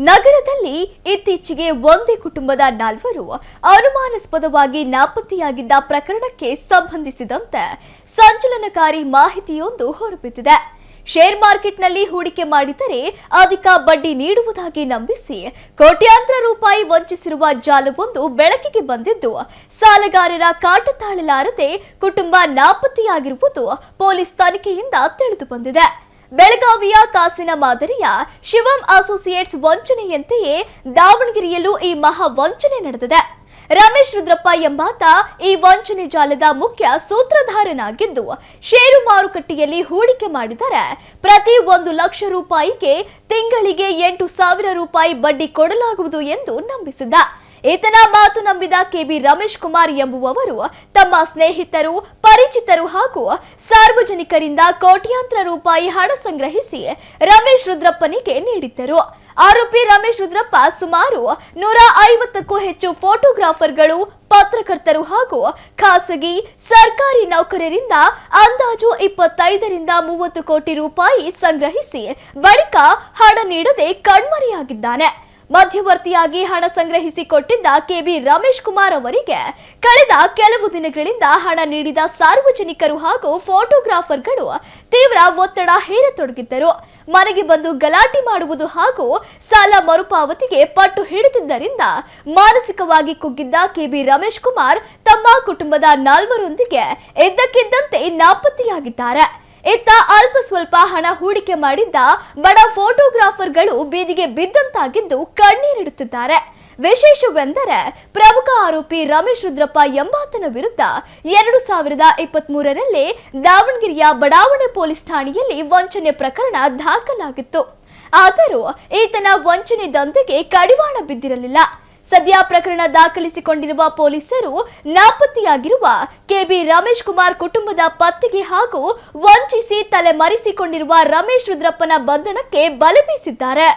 ನಗರದಲ್ಲಿ ಇತ್ತೀಚೆಗೆ ಒಂದೇ ಕುಟುಂಬದ 4 ಅನುಮಾನಾಸ್ಪದವಾಗಿ ನಾಪತ್ತೆಯಾಗಿದ್ದ ಪ್ರಕರಣಕ್ಕೆ ಸಂಬಂಧಿಸಿದಂತೆ ಸಂಚಲನಕಾರಿ ಮಾಹಿತಿಯೊಂದು ಹೊರಬಿದ್ದಿದೆ. ಶೇರ್ ಮಾರ್ಕೆಟ್ನಲ್ಲಿ ಹೂಡಿಕೆ ಮಾಡಿದರೆ ಅಧಿಕ ಬಡ್ಡಿ ನೀಡುವುದಾಗಿ ನಂಬಿಸಿ ಕೋಟ್ಯಾಂತರ ರೂಪಾಯಿ ವಂಚಿಸಿರುವ ಜಾಲವೊಂದು ಬೆಳಕಿಗೆ ಬಂದಿದ್ದು, ಸಾಲಗಾರರ ಕಾಟ ತಾಳಲಾರದೆ ಕುಟುಂಬ ನಾಪತ್ತೆಯಾಗಿರುವುದು ಪೊಲೀಸ್ ತನಿಖೆಯಿಂದ ತಿಳಿದು ಬಂದಿದೆ. ಬೆಳಗಾವಿಯ ಕಾಸಿನ ಮಾದರಿಯ ಶಿವಂ ಅಸೋಸಿಯೇಟ್ಸ್ ವಂಚನೆಯಂತೆಯೇ ದಾವಣಗೆರೆಯಲ್ಲೂ ಈ ಮಹಾ ವಂಚನೆ ನಡೆದಿದೆ. ರಮೇಶ್ ರುದ್ರಪ್ಪ ಎಂಬಾತ ಈ ವಂಚನೆ ಜಾಲದ ಮುಖ್ಯ ಸೂತ್ರಧಾರನಾಗಿದ್ದು, ಷೇರು ಮಾರುಕಟ್ಟೆಯಲ್ಲಿ ಹೂಡಿಕೆ ಮಾಡಿದರೆ ಪ್ರತಿ 1 ಲಕ್ಷ ರೂಪಾಯಿಗೆ ತಿಂಗಳಿಗೆ 8,000 ರೂಪಾಯಿ ಬಡ್ಡಿ ಕೊಡಲಾಗುವುದು ಎಂದು ನಂಬಿಸಿದ್ದ. ಈತನ ಮಾತು ನಂಬಿದ ಕೆಬಿ ರಮೇಶ್ ಕುಮಾರ್ ಎಂಬುವವರು ತಮ್ಮ ಸ್ನೇಹಿತರು, ಪರಿಚಿತರು ಹಾಗೂ ಸಾರ್ವಜನಿಕರಿಂದ ಕೋಟ್ಯಾಂತರ ರೂಪಾಯಿ ಹಣ ಸಂಗ್ರಹಿಸಿ ರಮೇಶ್ ರುದ್ರಪ್ಪನಿಗೆ ನೀಡಿದ್ದರು. ಆರೋಪಿ ರಮೇಶ್ ರುದ್ರಪ್ಪ ಸುಮಾರು 150ಕ್ಕೂ ಹೆಚ್ಚು ಫೋಟೋಗ್ರಾಫರ್ಗಳು, ಪತ್ರಕರ್ತರು ಹಾಗೂ ಖಾಸಗಿ ಸರ್ಕಾರಿ ನೌಕರರಿಂದ ಅಂದಾಜು 25 ರಿಂದ 30 ಕೋಟಿ ರೂಪಾಯಿ ಸಂಗ್ರಹಿಸಿ ಬಳಿಕ ಹಣ ನೀಡದೆ ಕಣ್ಮರೆಯಾಗಿದ್ದಾನೆ. ಮಧ್ಯವರ್ತಿಯಾಗಿ ಹಣ ಸಂಗ್ರಹಿಸಿ ಕೊಟ್ಟಿದ್ದ ಕೆಬಿ ರಮೇಶ್ ಕುಮಾರ್ ಅವರಿಗೆ ಕಳೆದ ಕೆಲವು ದಿನಗಳಿಂದ ಹಣ ನೀಡಿದ ಸಾರ್ವಜನಿಕರು ಹಾಗೂ ಫೋಟೋಗ್ರಾಫರ್ಗಳು ತೀವ್ರ ಒತ್ತಡ ಹೇರತೊಡಗಿದ್ದರು. ಮನೆಗೆ ಬಂದು ಗಲಾಟೆ ಮಾಡುವುದು ಹಾಗೂ ಸಾಲ ಮರುಪಾವತಿಗೆ ಪಟ್ಟು ಹಿಡಿದಿದ್ದರಿಂದ ಮಾನಸಿಕವಾಗಿ ಕುಗ್ಗಿದ್ದ ಕೆಬಿ ರಮೇಶ್ ಕುಮಾರ್ ತಮ್ಮ ಕುಟುಂಬದ 4ರೊಂದಿಗೆ ಇದ್ದಕ್ಕಿದ್ದಂತೆ ನಾಪತ್ತೆಯಾಗಿದ್ದಾರೆ. ಇತ್ತ ಅಲ್ಪ ಸ್ವಲ್ಪ ಹಣ ಹೂಡಿಕೆ ಮಾಡಿದ್ದ ಬಡ ಫೋಟೋಗ್ರಾಫರ್ಗಳು ಬೀದಿಗೆ ಬಿದ್ದಂತಾಗಿದ್ದು ಕಣ್ಣೀರಿಡುತ್ತಿದ್ದಾರೆ. ವಿಶೇಷವೆಂದರೆ ಪ್ರಮುಖ ಆರೋಪಿ ರಮೇಶ್ ರುದ್ರಪ್ಪ ಎಂಬಾತನ ವಿರುದ್ಧ 2023ರಲ್ಲಿ ದಾವಣಗೆರೆಯ ಬಡಾವಣೆ ಪೊಲೀಸ್ ಠಾಣೆಯಲ್ಲಿ ವಂಚನೆ ಪ್ರಕರಣ ದಾಖಲಾಗಿತ್ತು. ಆದರೂ ಈತನ ವಂಚನೆ ದಂಧೆಗೆ ಕಡಿವಾಣ ಬಿದ್ದಿರಲಿಲ್ಲ. ಸದ್ಯ ಪ್ರಕರಣ ದಾಖಲಿಸಿಕೊಂಡಿರುವ ಪೊಲೀಸರು ನಾಪತ್ತೆಯಾಗಿರುವ ಕೆಬಿ ರಮೇಶ್ ಕುಮಾರ್ ಕುಟುಂಬದ ಪತ್ತೆಗೆ ಹಾಗೂ ವಂಚಿಸಿ ತಲೆಮರೆಸಿಕೊಂಡಿರುವ ರಮೇಶ್ ರುದ್ರಪ್ಪನ ಬಂಧನಕ್ಕೆ ಬಲೆ ಬೀಸಿದ್ದಾರೆ.